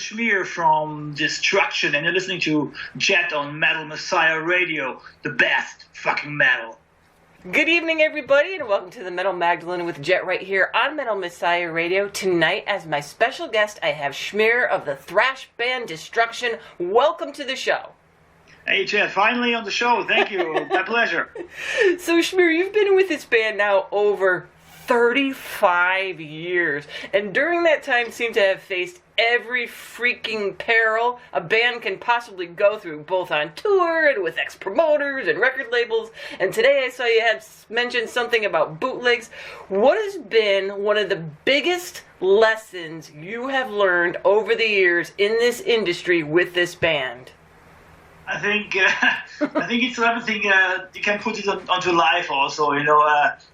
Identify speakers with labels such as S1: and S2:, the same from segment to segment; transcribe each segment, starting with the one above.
S1: Schmier from Destruction, and you're listening to Jet on Metal Messiah Radio, the best fucking metal.
S2: Good evening, everybody, and welcome to the Metal Magdalene with Jet right here on Metal Messiah Radio. Tonight, as my special guest, I have Schmier of the thrash band Destruction. Welcome to the show.
S1: Hey, Jet, finally on the show. Thank you. My pleasure.
S2: So, Schmier, you've been with this band now over 35 years, and during that time seem to have faced every freaking peril a band can possibly go through, both on tour and with ex-promoters and record labels. And today I saw you had mentioned something about bootlegs. What has been one of the biggest lessons you have learned over the years in this industry with this band?
S1: I think it's everything. You can put it onto life also.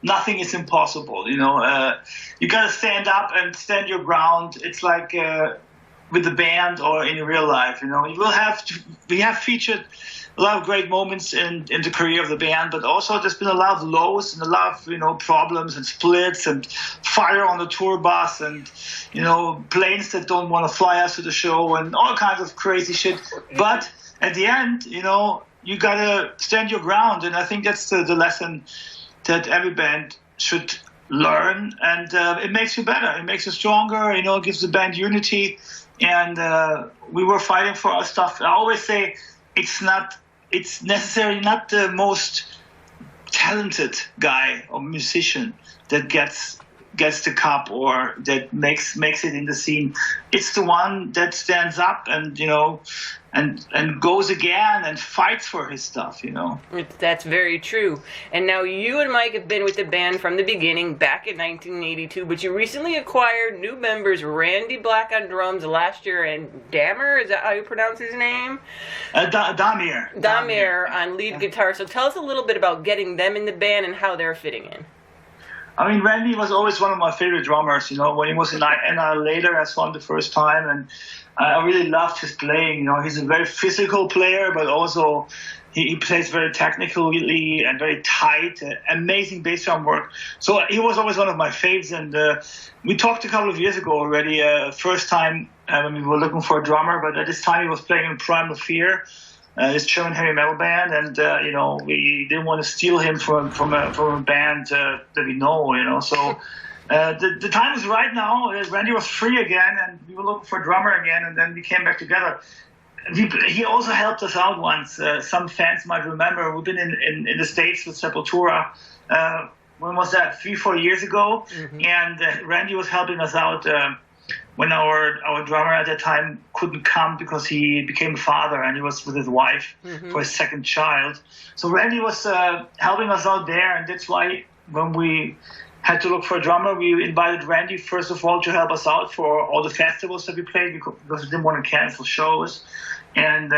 S1: Nothing is impossible. You gotta stand up and stand your ground. It's like with the band or in real life. We have featured a lot of great moments in the career of the band, but also there's been a lot of lows and a lot of problems and splits and fire on the tour bus and planes that don't want to fly us to the show and all kinds of crazy shit. But at the end, you gotta stand your ground, and I think that's the lesson that every band should learn, and it makes you better, it makes you stronger, it gives the band unity, and we were fighting for our stuff. I always say it's necessarily not the most talented guy or musician that gets the cup or that makes it in the scene. It's the one that stands up and and goes again and fights for his stuff.
S2: That's very true. And now you and Mike have been with the band from the beginning, back in 1982, but you recently acquired new members, Randy Black on drums last year, and Damir, is that how you pronounce his name? Damir on lead guitar. So tell us a little bit about getting them in the band and how they're fitting in.
S1: I mean, Randy was always one of my favorite drummers. When he was in Annihilator, I saw him the first time, and I really loved his playing. He's a very physical player, but also he plays very technically and very tight. Amazing bass drum work. So he was always one of my faves, and we talked a couple of years ago already. First time when we were looking for a drummer, but at this time he was playing in Primal Fear. This German heavy metal band, and we didn't want to steal him from a band that we know. So the time is right now. Randy was free again, and we were looking for a drummer again, and then we came back together. He also helped us out once. Some fans might remember we've been in the States with Sepultura. When was that? 3-4 years ago, mm-hmm. And Randy was helping us out. When our drummer at that time couldn't come because he became a father and he was with his wife mm-hmm. for his second child. So Randy was helping us out there, and that's why when we had to look for a drummer, we invited Randy first of all to help us out for all the festivals that we played because we didn't want to cancel shows. And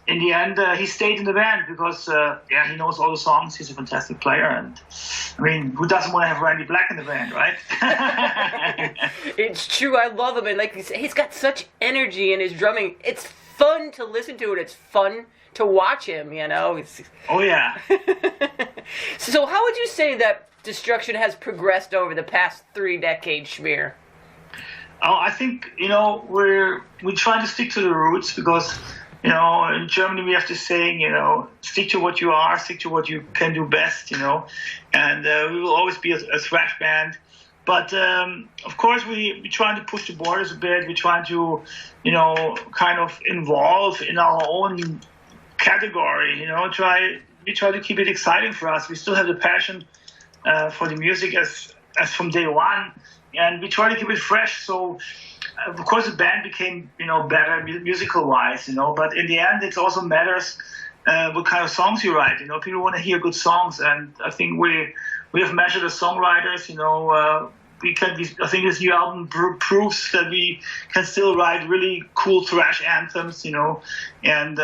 S1: in the end, he stayed in the band because, he knows all the songs. He's a fantastic player. And, I mean, who doesn't want to have Randy Black in the band, right?
S2: It's true. I love him. And like you said, he's got such energy in his drumming. It's fun to listen to, and it's fun to watch him,
S1: Oh, yeah.
S2: So how would you say that Destruction has progressed over the past 3 decades, Schmier?
S1: Oh, I think, we try to stick to the roots because... in Germany we have this saying, stick to what you are, stick to what you can do best, and we will always be a thrash band. But, of course, we try to push the borders a bit. We try to, kind of involve in our own category, we try to keep it exciting for us. We still have the passion for the music as from day one, and we try to keep it fresh. So, of course, the band became, better musical-wise, but in the end, it also matters what kind of songs you write. People want to hear good songs, and I think we have measured as songwriters. I think this new album proves that we can still write really cool thrash anthems, and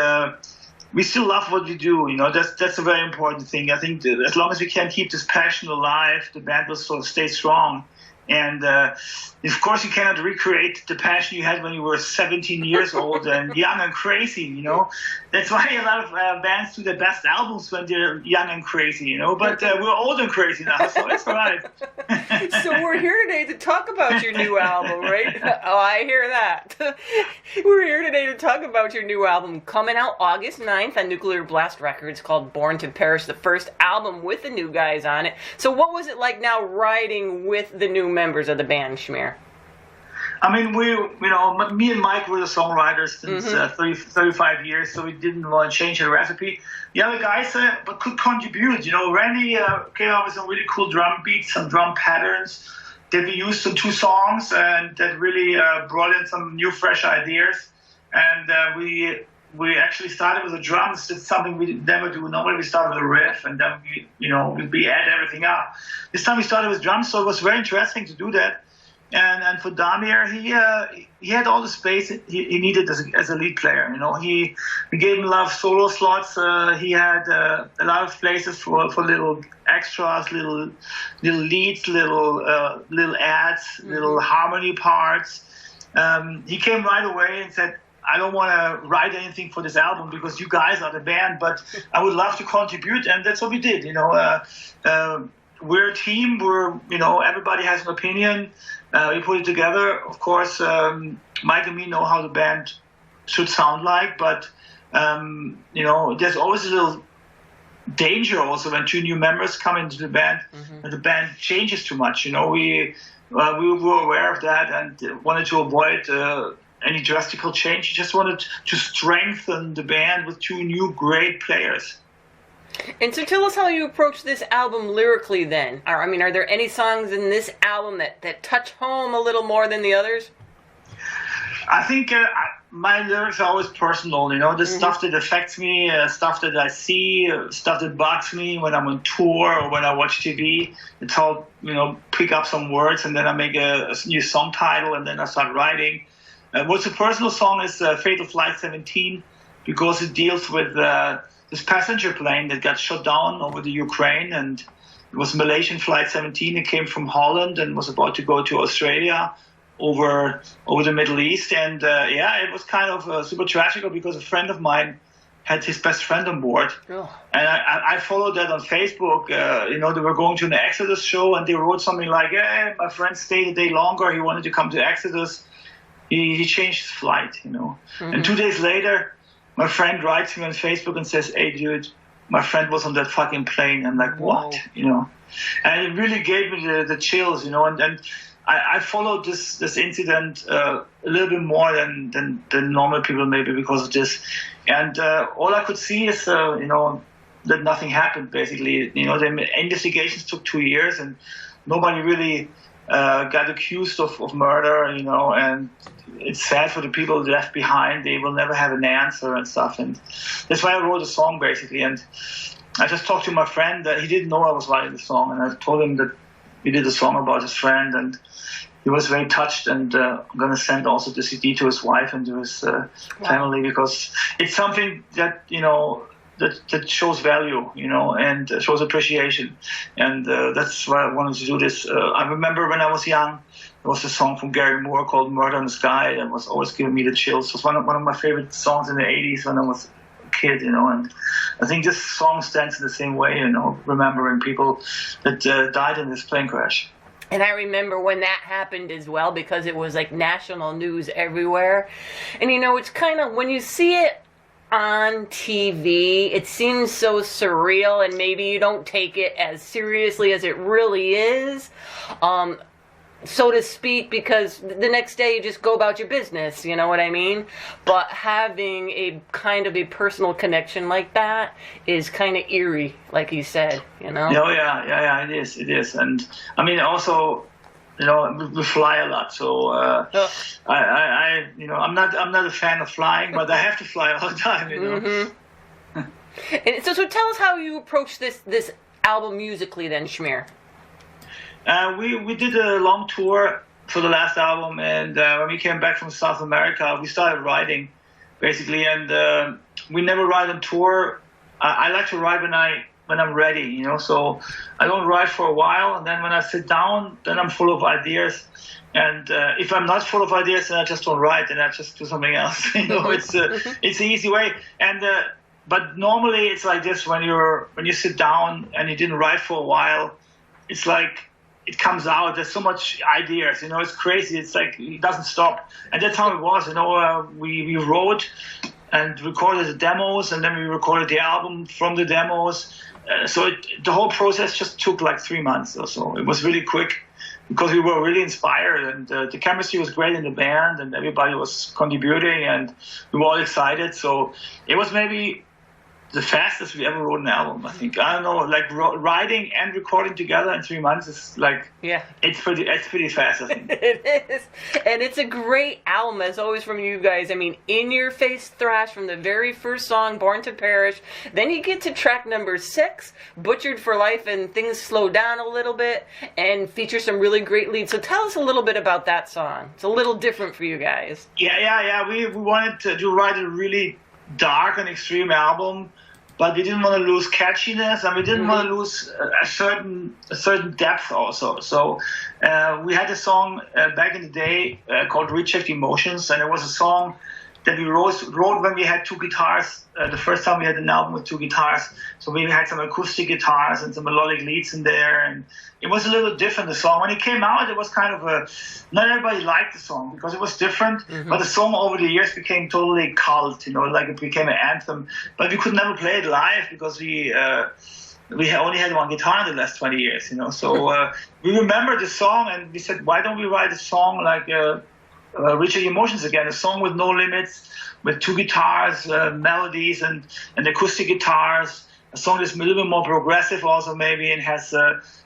S1: we still love what we do. That's a very important thing. I think that as long as we can keep this passion alive, the band will sort of stay strong. And of course, you cannot recreate the passion you had when you were 17 years old and young and crazy, you know. That's why a lot of bands do their best albums when they're young and crazy, you know. But we're old and crazy now, so it's all right.
S2: So we're here today to talk about your new album, right? Oh, I hear that. We're here today to talk about your new album coming out August 9th on Nuclear Blast Records, called Born to Perish, the first album with the new guys on it. So what was it like now writing with the new members of the band, Schmier?
S1: I mean, me and Mike were the songwriters since 35 years, so we didn't want to change the recipe. The other guys but could contribute. You know, Randy came up with some really cool drum beats, some drum patterns that we used in 2 songs, and that really brought in some new, fresh ideas. And we actually started with the drums. It's something we never do. Normally we start with a riff, and then we add everything up. This time we started with drums, so it was very interesting to do that. And for Damir, he had all the space he needed as a lead player. You know, we gave him a lot of solo slots. He had a lot of places for little extras, little leads, little ads, little harmony parts. He came right away and said, I don't want to write anything for this album because you guys are the band, but I would love to contribute, and that's what we did. You know, we're a team. Everybody has an opinion. We put it together. Of course, Mike and me know how the band should sound like, but there's always a little danger also when 2 new members come into the band, and the band changes too much. You know, we were aware of that and wanted to avoid any drastic change. Just wanted to strengthen the band with 2 new great players.
S2: And so tell us how you approach this album lyrically then. I mean, are there any songs in this album that touch home a little more than the others?
S1: I think my lyrics are always personal, you know, the stuff that affects me, stuff that I see, stuff that bugs me when I'm on tour or when I watch TV. It's all, pick up some words and then I make a new song title and then I start writing. What's a personal song is Fatal Flight 17 because it deals with this passenger plane that got shot down over the Ukraine, and it was Malaysian Flight 17. It came from Holland and was about to go to Australia over the Middle East. And it was kind of super tragic because a friend of mine had his best friend on board. Oh. And I followed that on Facebook. They were going to an Exodus show and they wrote something like, hey, my friend stayed a day longer. He wanted to come to Exodus. He changed his flight, And 2 days later, my friend writes me on Facebook and says, hey, dude, my friend was on that fucking plane. I'm like, what?
S2: Whoa.
S1: And it really gave me the chills, and I followed this incident a little bit more than normal people maybe because of this. And all I could see is, that nothing happened, basically. The investigations took 2 years and nobody really got accused of murder, and it's sad for the people left behind. They will never have an answer and stuff. And that's why I wrote a song, basically. And I just talked to my friend. He didn't know I was writing the song. And I told him that we did a song about his friend. And he was very touched. And I'm going to send also the CD to his wife and to his family because it's something that, that shows value, and shows appreciation. And that's why I wanted to do this. I remember when I was young, there was a song from Gary Moore called Murder in the Sky that was always giving me the chills. It was one of my favorite songs in the 80s when I was a kid, and I think this song stands in the same way, remembering people that died in this plane crash.
S2: And I remember when that happened as well because it was like national news everywhere. And it's kind of, when you see it on TV, it seems so surreal and maybe you don't take it as seriously as it really is, so to speak, because the next day you just go about your business, you know what I mean? But having a kind of a personal connection like that is kind of eerie, like you said, Oh
S1: yeah, it is. And I mean also, we fly a lot, so I'm not a fan of flying, but I have to fly all the time,
S2: Mm-hmm. And so tell us how you approach this album musically, then, Schmier.
S1: We did a long tour for the last album, and when we came back from South America, we started writing, basically, and we never write on tour. I like to write when I when I'm ready, you know. So I don't write for a while, and then when I sit down, then I'm full of ideas. And if I'm not full of ideas, then I just don't write, and I just do something else. You know, it's the easy way. And but normally it's like this: when you sit down and you didn't write for a while, it's like it comes out. There's so much ideas, you know. It's crazy. It's like it doesn't stop. And that's how it was. You know, we wrote and recorded the demos, and then we recorded the album from the demos. So the whole process just took like 3 months or so. It was really quick because we were really inspired, and the chemistry was great in the band, and everybody was contributing, and we were all excited. So it was maybe the fastest we ever wrote an album, I think. I don't know, like writing and recording together in 3 months is like,
S2: yeah,
S1: it's pretty fast, I think.
S2: It is, and it's a great album as always from you guys. I mean, in your face thrash from the very first song, Born to Perish. Then you get to track number 6, Butchered for Life, and things slow down a little bit and feature some really great leads. So tell us a little bit about that song. It's a little different for you guys.
S1: Yeah. We wanted to write a really dark and extreme album, but we didn't want to lose catchiness, and we didn't want to lose a certain depth also. So we had a song back in the day called Reject Emotions, and it was a song that we wrote when we had 2 guitars. The first time we had an album with 2 guitars, so we had some acoustic guitars and some melodic leads in there, and it was a little different, the song. When it came out, it was kind of not everybody liked the song because it was different, but the song over the years became totally cult, you know, like it became an anthem. But we could never play it live because we only had 1 guitar in the last 20 years, you know. So we remembered the song, and we said, why don't we write a song like Reject Emotions again, a song with no limits, with 2 guitars, melodies, and acoustic guitars. A song that's a little bit more progressive also maybe, and has,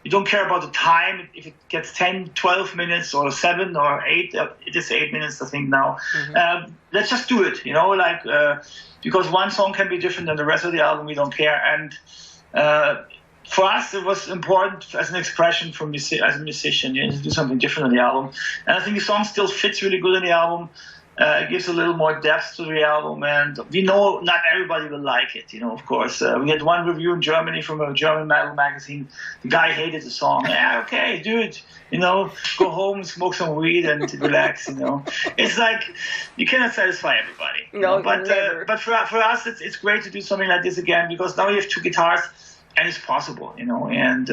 S1: you don't care about the time, if it gets 10, 12 minutes or 7 or 8, it is 8 minutes I think now. Let's just do it, you know, like, because one song can be different than the rest of the album, we don't care. And for us, it was important as an expression as a musician, you know, to do something different on the album. And I think the song still fits really good in the album. It gives a little more depth to the album, and we know not everybody will like it, you know, of course. We had one review in Germany from a German Metal magazine. The guy hated the song. Yeah, okay, do it, you know, go home, smoke some weed, and relax, you know. It's like, you cannot satisfy everybody.
S2: No,
S1: you know? But for us, it's great to do something like this again, because now we have 2 guitars, and it's possible, you know. And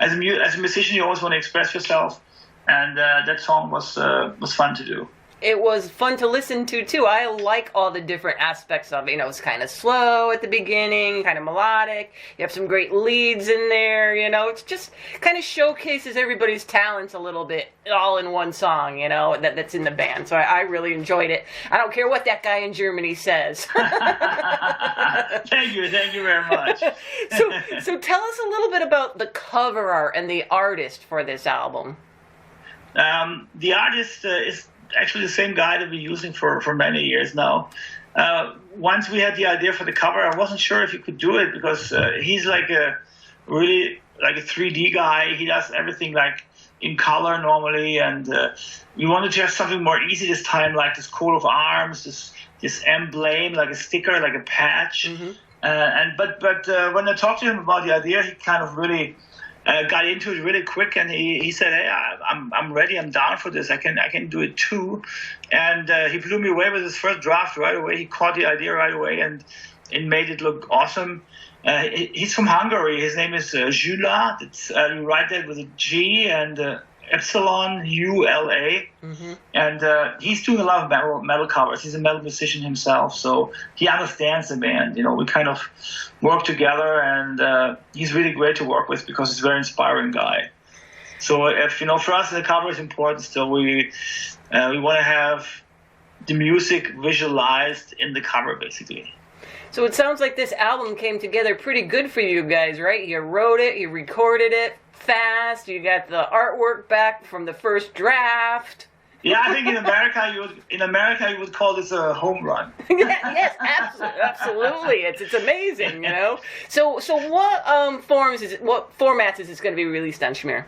S1: as a musician, you always want to express yourself, and that song was fun to do.
S2: It was fun to listen to, too. I like all the different aspects of it. You know, it's kind of slow at the beginning, kind of melodic. You have some great leads in there, you know. It's just kind of showcases everybody's talents a little bit, all in one song, you know, that's in the band. So I really enjoyed it. I don't care what that guy in Germany says.
S1: Thank you very much.
S2: So tell us a little bit about the cover art and the artist for this album.
S1: The artist is actually the same guy that we're using for many years now. Once we had the idea for the cover, I wasn't sure if he could do it, because he's like a 3D guy. He does everything like in color normally, and we wanted to have something more easy this time, like this coat of arms, this emblem, like a sticker, like a patch. But when I talked to him about the idea, he kind of really got into it really quick, and he said, "Hey, I'm ready. I'm down for this. I can do it too." And he blew me away with his first draft right away. He caught the idea right away, and it made it look awesome. He's from Hungary. His name is Gyula. You write that with a G and Epsilon Ula, and he's doing a lot of metal covers. He's a metal musician himself, so he understands the band. You know, we kind of work together, and he's really great to work with because he's a very inspiring guy. So if, you know, for us the cover is important still. We want to have the music visualized in the cover, basically.
S2: So it sounds like this album came together pretty good for you guys, right? You wrote it, you recorded it fast, you got the artwork back from the first draft.
S1: Yeah, I think in America you would call this a home run.
S2: Yes, absolutely. It's amazing, you know. So what what formats is this going to be released on, Schmier?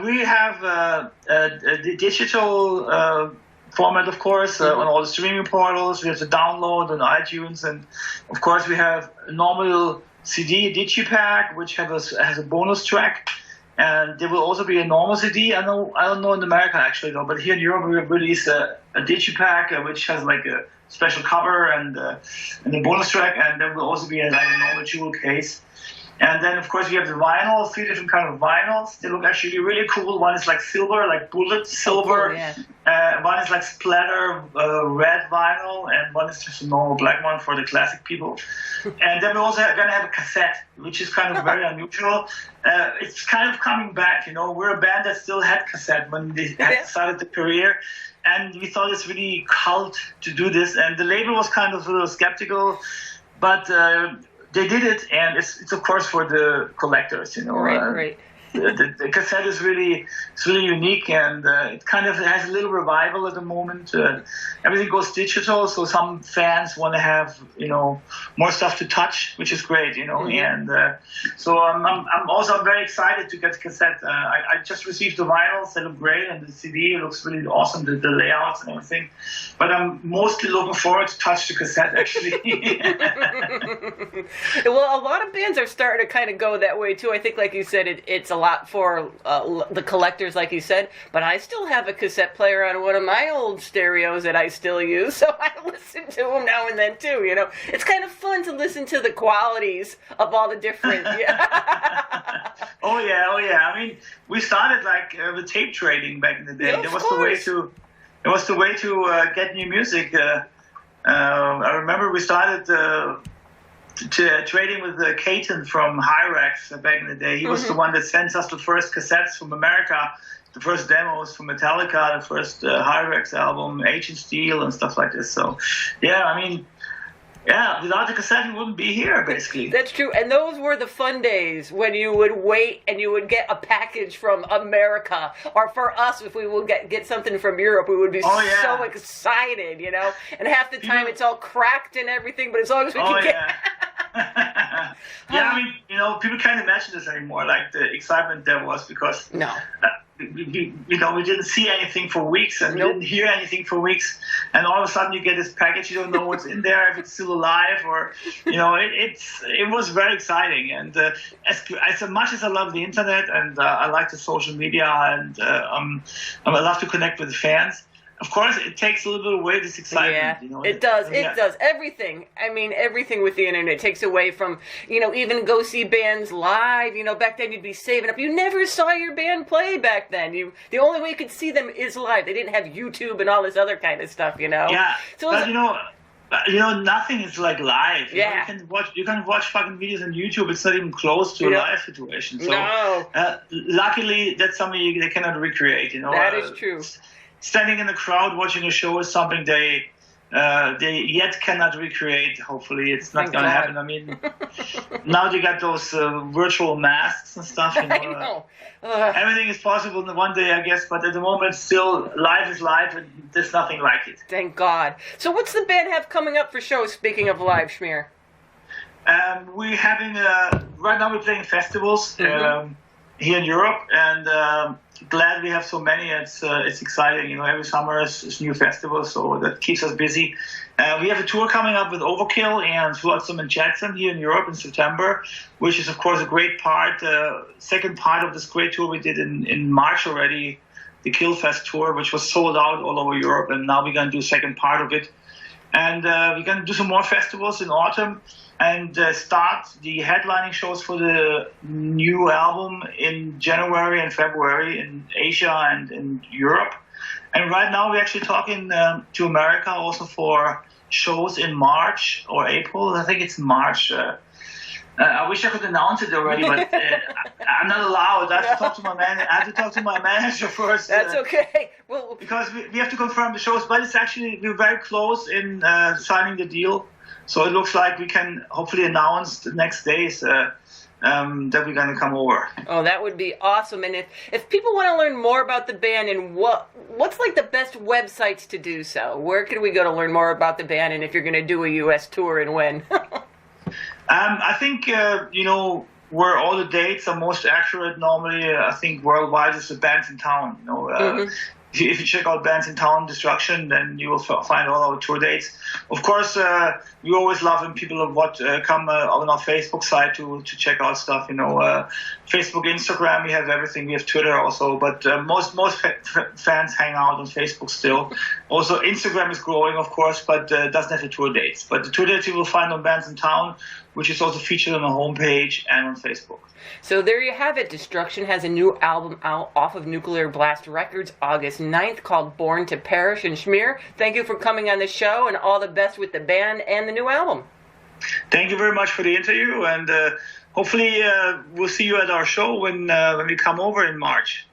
S1: We have the digital format, of course, on all the streaming portals. We have to download on iTunes, and of course we have normal CD digipack, which has a bonus track. And there will also be a normal CD. I don't know in America actually though, but here in Europe we release a digipack which has like a special cover and a bonus track, and there will also be a normal jewel case. And then of course we have the vinyl, 3 different kind of vinyls. They look actually really cool. One is like silver, like bullet silver.
S2: Oh, cool, yeah.
S1: One is like splatter red vinyl, and one is just a normal black one for the classic people. And then we're also going to have a cassette, which is kind of very unusual. It's kind of coming back, We're a band that still had cassette when they had started the career. And we thought it's really cult to do this. And the label was kind of a little skeptical, but they did it. And it's of course for the collectors,
S2: Right.
S1: The cassette is really unique, and it kind of has a little revival at the moment. Everything goes digital, so some fans want to have more stuff to touch, which is great, And so I'm very excited to get the cassette. I just received the vinyls; they look great, and the CD looks really awesome, the layouts and everything. But I'm mostly looking forward to touch the cassette, actually.
S2: Well, a lot of bands are starting to kind of go that way too. I think, like you said, it's a lot for the collectors, like you said, but I still have a cassette player on one of my old stereos that I still use, so I listen to them now and then too, It's kind of fun to listen to the qualities of all the different...
S1: Oh yeah. I mean, we started like with tape trading back in the day.
S2: Yeah,
S1: It was the way to get new music. I remember we started trading with Caton from Hyrax back in the day. He was the one that sent us the first cassettes from America, the first demos from Metallica, the first Hyrax album, Agent Steel, and stuff like this. So, without the cassette, we wouldn't be here, basically.
S2: That's true. And those were the fun days when you would wait and you would get a package from America. Or for us, if we would get something from Europe, we would be so excited, And half the time it's all cracked and everything, but as long as we can get...
S1: I mean, people can't imagine this anymore, like the excitement there was, because we didn't see anything for weeks, and we didn't hear anything for weeks, and all of a sudden you get this package, you don't know what's in there, if it's still alive, or it was very exciting. And as much as I love the internet and I like the social media, and I love to connect with the fans, of course, it takes a little bit away this excitement.
S2: Yeah, it does. It does. Everything. I mean, everything with the internet takes away from, even go see bands live. Back then you'd be saving up. You never saw your band play back then. The only way you could see them is live. They didn't have YouTube and all this other kind of stuff,
S1: Yeah,
S2: so
S1: but nothing is like live.
S2: Yeah.
S1: You can watch fucking videos on YouTube. It's not even close to a live situation. So luckily, that's something they cannot recreate.
S2: That is true.
S1: Standing in the crowd watching a show is something they yet cannot recreate. Hopefully, it's not going to happen. I mean, now they got those virtual masks and stuff.
S2: I know.
S1: Everything is possible in one day, I guess. But at the moment, still, live is live, and there's nothing like it.
S2: Thank God. So, what's the band have coming up for shows? Speaking of live, Schmier.
S1: We're having right now. We're playing festivals here in Europe, and glad we have so many. It's exciting. Every summer is new festivals, so that keeps us busy. We have a tour coming up with Overkill and Flotsam and Jetsam here in Europe in September, which is of course a great part. Second part of this great tour we did in March already, the Killfest tour, which was sold out all over Europe, and now we're going to do the second part of it. And we're going to do some more festivals in autumn, and start the headlining shows for the new album in January and February in Asia and in Europe. And right now we're actually talking to America also for shows in March or April. I think it's March. I wish I could announce it already, but I'm not allowed. I have to talk to my manager first.
S2: That's okay. Well,
S1: because we have to confirm the shows, but we're very close in signing the deal. So it looks like we can hopefully announce the next days that we're going to come over.
S2: Oh, that would be awesome. And if people want to learn more about the band, and what's like the best websites to do so? Where can we go to learn more about the band, and if you're going to do a U.S. tour, and when?
S1: I think, where all the dates are most accurate normally, I think worldwide is the bands in town. if you check out Bands in Town Destruction, then you will find all our tour dates. Of course, we always love when people come on our Facebook site to check out stuff. Facebook, Instagram, we have everything. We have Twitter also, but most fans hang out on Facebook still. Also, Instagram is growing, of course, but doesn't have the tour dates. But the tour dates you will find on Bands in Town, which is also featured on the homepage and on Facebook.
S2: So there you have it. Destruction has a new album out off of Nuclear Blast Records August 9th called Born to Perish. And Schmier, thank you for coming on the show, and all the best with the band and the new album.
S1: Thank you very much for the interview, and hopefully we'll see you at our show when we come over in March.